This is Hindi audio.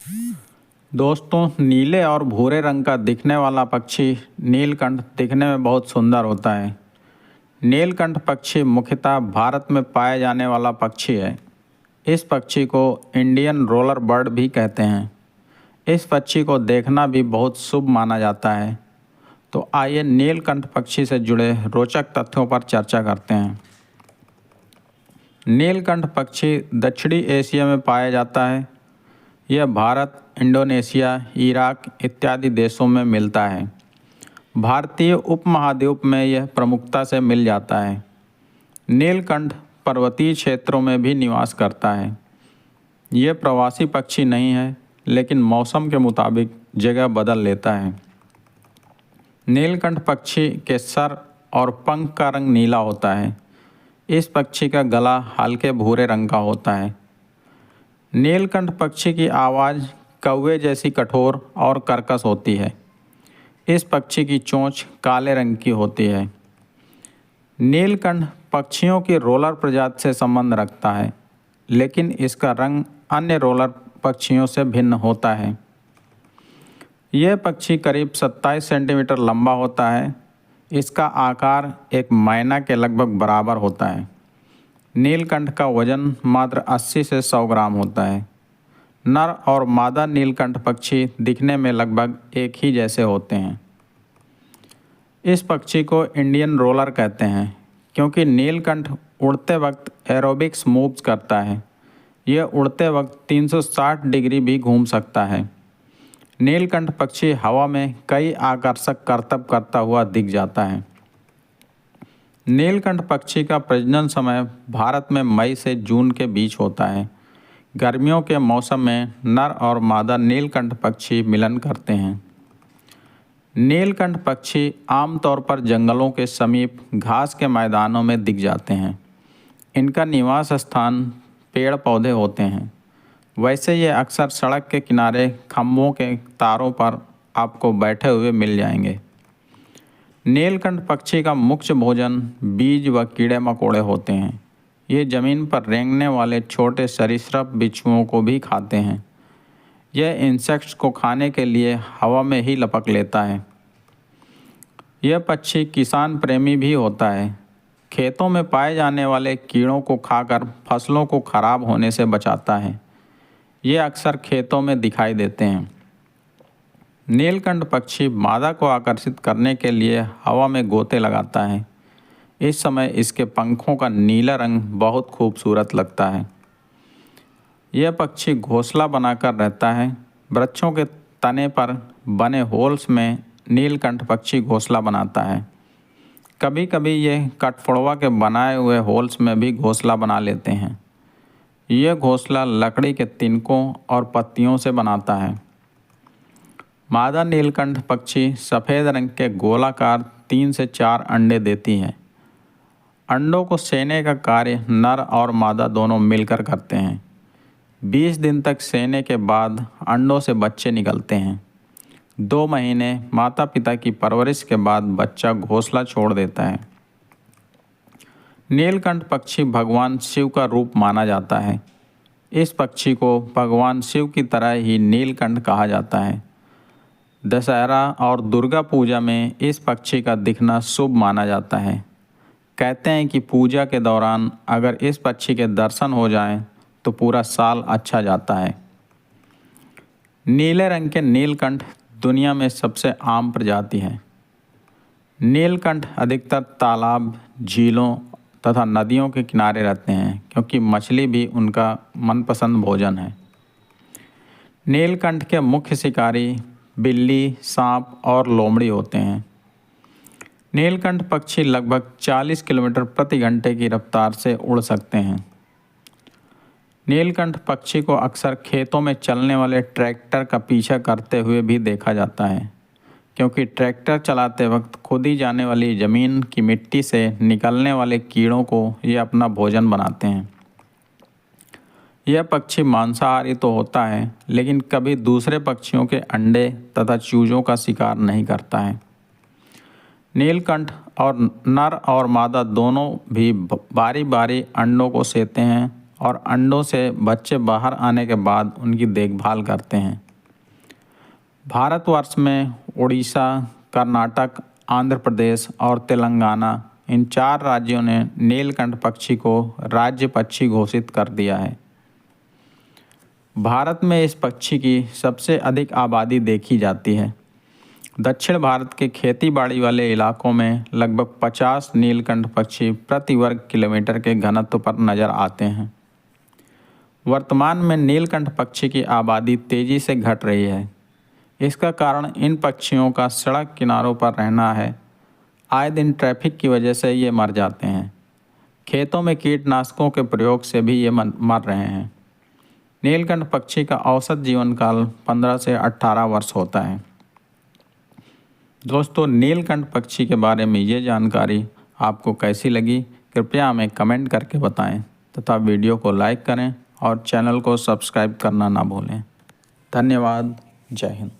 दोस्तों, नीले और भूरे रंग का दिखने वाला पक्षी नीलकंठ दिखने में बहुत सुंदर होता है। नीलकंठ पक्षी मुख्यतः भारत में पाए जाने वाला पक्षी है। इस पक्षी को इंडियन रोलर बर्ड भी कहते हैं। इस पक्षी को देखना भी बहुत शुभ माना जाता है। तो आइए नीलकंठ पक्षी से जुड़े रोचक तथ्यों पर चर्चा करते हैं। नीलकंठ पक्षी दक्षिणी एशिया में पाया जाता है। यह भारत, इंडोनेशिया, इराक इत्यादि देशों में मिलता है। भारतीय उपमहाद्वीप में यह प्रमुखता से मिल जाता है। नीलकंठ पर्वतीय क्षेत्रों में भी निवास करता है। यह प्रवासी पक्षी नहीं है, लेकिन मौसम के मुताबिक जगह बदल लेता है। नीलकंठ पक्षी के सर और पंख का रंग नीला होता है। इस पक्षी का गला हल्के भूरे रंग का होता है। नीलकंठ पक्षी की आवाज़ कौवे जैसी कठोर और कर्कश होती है। इस पक्षी की चोंच काले रंग की होती है। नीलकंठ पक्षियों की रोलर प्रजाति से संबंध रखता है, लेकिन इसका रंग अन्य रोलर पक्षियों से भिन्न होता है। यह पक्षी करीब 27 सेंटीमीटर लंबा होता है। इसका आकार एक मैना के लगभग बराबर होता है। नीलकंठ का वजन मात्र 80 से 100 ग्राम होता है। नर और मादा नीलकंठ पक्षी दिखने में लगभग एक ही जैसे होते हैं। इस पक्षी को इंडियन रोलर कहते हैं क्योंकि नीलकंठ उड़ते वक्त एरोबिक्स मूव्स करता है। यह उड़ते वक्त 360 डिग्री भी घूम सकता है। नीलकंठ पक्षी हवा में कई आकर्षक करतब करता हुआ दिख जाता है। नीलकंठ पक्षी का प्रजनन समय भारत में मई से जून के बीच होता है। गर्मियों के मौसम में नर और मादा नीलकंठ पक्षी मिलन करते हैं। नीलकंठ पक्षी आमतौर पर जंगलों के समीप घास के मैदानों में दिख जाते हैं। इनका निवास स्थान पेड़ पौधे होते हैं। वैसे ये अक्सर सड़क के किनारे खंभों के तारों पर आपको बैठे हुए मिल जाएंगे। नीलकंठ पक्षी का मुख्य भोजन बीज व कीड़े मकोड़े होते हैं। ये ज़मीन पर रेंगने वाले छोटे सरीसृप बिच्छुओं को भी खाते हैं। यह इंसेक्ट्स को खाने के लिए हवा में ही लपक लेता है। यह पक्षी किसान प्रेमी भी होता है। खेतों में पाए जाने वाले कीड़ों को खाकर फसलों को खराब होने से बचाता है। ये अक्सर खेतों में दिखाई देते हैं। नीलकंठ पक्षी मादा को आकर्षित करने के लिए हवा में गोते लगाता है। इस समय इसके पंखों का नीला रंग बहुत खूबसूरत लगता है। यह पक्षी घोंसला बनाकर रहता है। वृक्षों के तने पर बने होल्स में नीलकंठ पक्षी घोंसला बनाता है। कभी कभी यह कठफोड़वा के बनाए हुए होल्स में भी घोंसला बना लेते हैं। यह घोंसला लकड़ी के तिनकों और पत्तियों से बनाता है। मादा नीलकंठ पक्षी सफ़ेद रंग के गोलाकार 3 से 4 अंडे देती है। अंडों को सेने का कार्य नर और मादा दोनों मिलकर करते हैं। 20 दिन तक सेने के बाद अंडों से बच्चे निकलते हैं। 2 महीने माता पिता की परवरिश के बाद बच्चा घोंसला छोड़ देता है। नीलकंठ पक्षी भगवान शिव का रूप माना जाता है। इस पक्षी को भगवान शिव की तरह ही नीलकंठ कहा जाता है। दशहरा और दुर्गा पूजा में इस पक्षी का दिखना शुभ माना जाता है। कहते हैं कि पूजा के दौरान अगर इस पक्षी के दर्शन हो जाएं तो पूरा साल अच्छा जाता है। नीले रंग के नीलकंठ दुनिया में सबसे आम प्रजाति है। नीलकंठ अधिकतर तालाब, झीलों तथा नदियों के किनारे रहते हैं क्योंकि मछली भी उनका मनपसंद भोजन है। नीलकंठ के मुख्य शिकारी बिल्ली, सांप और लोमड़ी होते हैं। नीलकंठ पक्षी लगभग 40 किलोमीटर प्रति घंटे की रफ्तार से उड़ सकते हैं। नीलकंठ पक्षी को अक्सर खेतों में चलने वाले ट्रैक्टर का पीछा करते हुए भी देखा जाता है, क्योंकि ट्रैक्टर चलाते वक्त खुदी जाने वाली ज़मीन की मिट्टी से निकलने वाले कीड़ों को ये अपना भोजन बनाते हैं। यह पक्षी मांसाहारी तो होता है, लेकिन कभी दूसरे पक्षियों के अंडे तथा चूजों का शिकार नहीं करता है। नीलकंठ और नर और मादा दोनों भी बारी बारी अंडों को सेते हैं और अंडों से बच्चे बाहर आने के बाद उनकी देखभाल करते हैं। भारतवर्ष में उड़ीसा, कर्नाटक, आंध्र प्रदेश और तेलंगाना इन 4 राज्यों ने नीलकंठ पक्षी को राज्य पक्षी घोषित कर दिया है। भारत में इस पक्षी की सबसे अधिक आबादी देखी जाती है। दक्षिण भारत के खेतीबाड़ी वाले इलाकों में लगभग 50 नीलकंठ पक्षी प्रति वर्ग किलोमीटर के घनत्व पर नजर आते हैं। वर्तमान में नीलकंठ पक्षी की आबादी तेजी से घट रही है। इसका कारण इन पक्षियों का सड़क किनारों पर रहना है। आए दिन ट्रैफिक की वजह से ये मर जाते हैं। खेतों में कीटनाशकों के प्रयोग से भी ये मर रहे हैं। नीलकंठ पक्षी का औसत जीवन काल 15 से 18 वर्ष होता है। दोस्तों, नीलकंठ पक्षी के बारे में ये जानकारी आपको कैसी लगी, कृपया हमें कमेंट करके बताएं तथा वीडियो को लाइक करें और चैनल को सब्सक्राइब करना ना भूलें। धन्यवाद। जय हिंद।